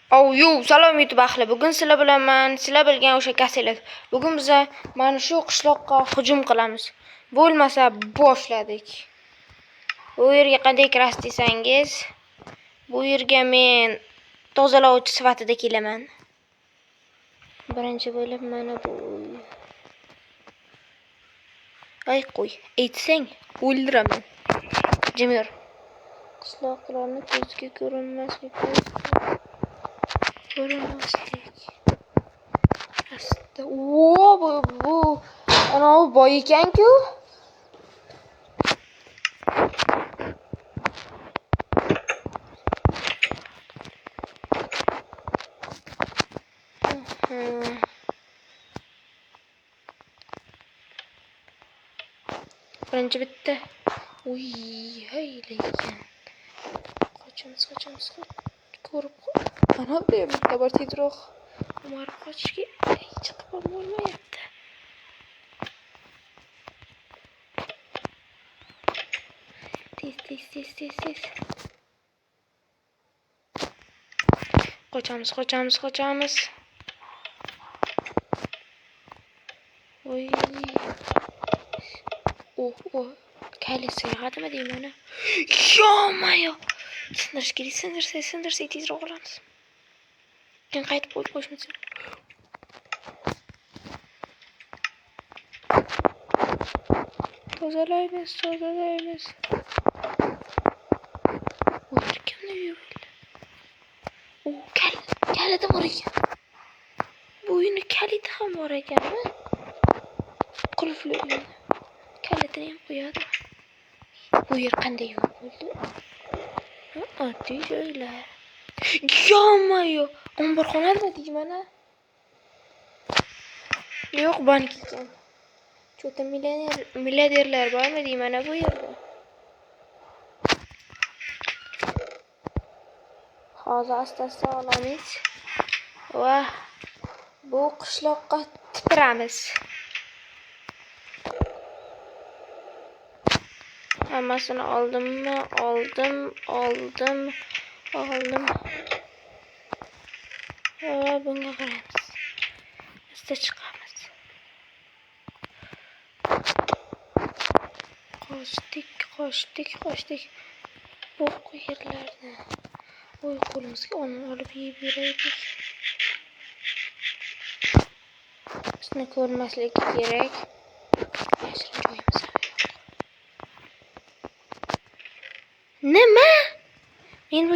Salom YouTube ahli. Bugun sizlar bilan sizlar bilgan o'sha kaselar. Bugun biz mana shu qishloqqa hujum qilamiz. Bo'lmasa boshladik. Bu yerga qanday kirasiz desangiz, bu yerga men tozalovchi sifatida kelaman. Birinchi bo'lib mana bu. Ay qo'y, aytsang o'ldiraman. Jim yur. Qishloqlarni ko'zga ko'rinmaslik. Asta. Bu ana boy ekan-ku. Birinchi bitta. Hey lekin. Qochamiz. Ko'rib qo'y. Ana bu bitta bor tezroq. Umar qochishga chiqib bo'lmayapti. Tez. Qochamiz. Oy. Kalesi yağadımı diyeyim ona. Yo-mayo. Sindirse tezroq olamiz. Keyin qaytib qo'yishimiz. Tozalaymiz. Kimni yuribdi? Kaliti bor ekan. Bu uyni kaliti ham bor ekanmi? Qulfli uy. Kalitini ham qo'yadi. Bu yer qanday yo'q bo'ldi? Oddiy joylar. Yo-mayo. Omborxonada deyman-a. Yo'q, bank ekan. Cho'ta milliarderlar bormi deyman-a bu yerda. Hozir asta olamiz. Va bu qishloqqa tipiramiz. Hammasini oldimmi? Oldim. Va bunga qaraymiz. Asta chiqamiz. Qochdik. Bu yerlarni. Qo'limizga olib yeb yuraylik. Bizni ko'rmasligi kerak. Yashirin joyimiz yo'q. Nima? Men bu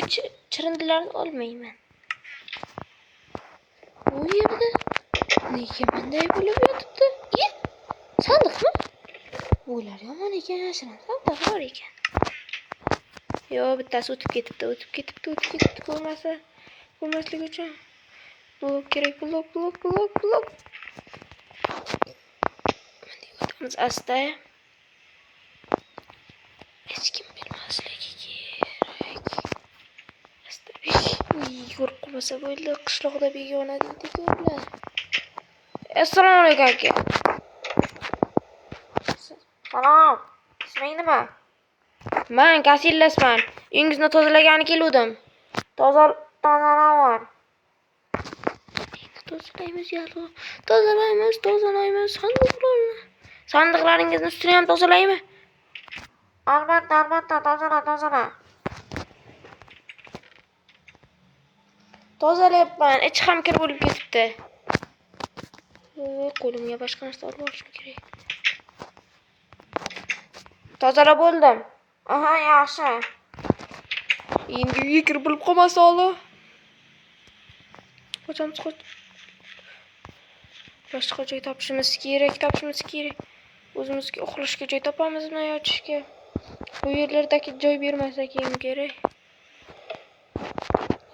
chirindilarni olmayman. Bu yerda nega bunday bo'lib yotibdi? Sandiqmi? Bular yomon ekan, yashirin sandiq bor ekan. Yo, bittasi o'tib ketibdi. Ko'rmaslik uchun. Blok kerak, blok. Bunday o'tamiz asta. Hech kim bilmasligi kerak. Asta. Ko'rib qolmasa bo'ldi. Qishloqda begona deydi-ku ular. Assalomu alaykum aka. Salom. Isming nima? Men Kasillasman. Uyingizni tozalagani keldim. Tozalaman. Tozalaymiz. Sandiqlaringizni ustini ham tozalaymi? Albatta, tozala. Tozalayapman. Ichi ham kir bo'lib ketibdi. Qo'limga boshqa narsa olib olishim kerak. Tozalab bo'ldim. Aha, yaxshi. Endi uyga kirib bo'lib qolmasa oldi. Qochamiz. Boshqa joy topishimiz kerak. O'zimizga uxlashga joy topamizmi, yotishga? Bu yerlardagi joy bermasa ham kerak.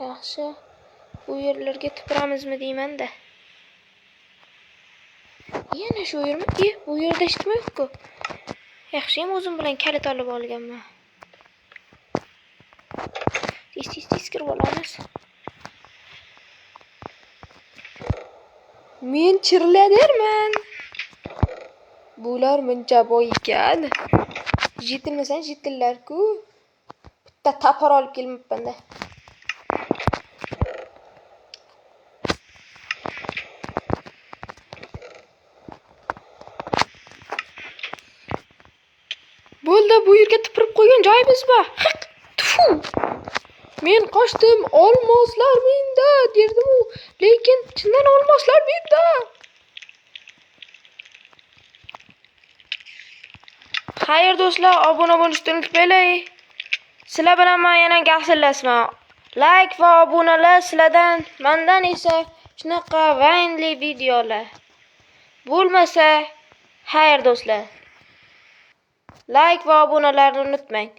Yaxshi. Bu yerlarga tipiramizmi deyman-da. Yana shu yermi? Bu yerda hech kim yo'q-ku. Yaxshi ham o'zim bilan kalit olib olganman. Tez kirib olamiz. Men chirladerman. Bular muncha boy ekan. Jetilmasan jetillar-ku. Bitta tapar olib kelmabman-da. Bo'ldi, bu yerga tupurib qo'ygan joyimizmi? Hiq, tfu. Men qochdim, olmoslar menda derdim-u, lekin chindan olmoslar menda. Xayr do'stlar, obuna bo'lishni unutmanglar. Sizlar bilan men yana gaplashasman. Like va obunalar sizlardan, mendan esa shunaqa vaynli videolar. Bo'lmasa, xayr do'stlar. Like va obunalarni unutmang.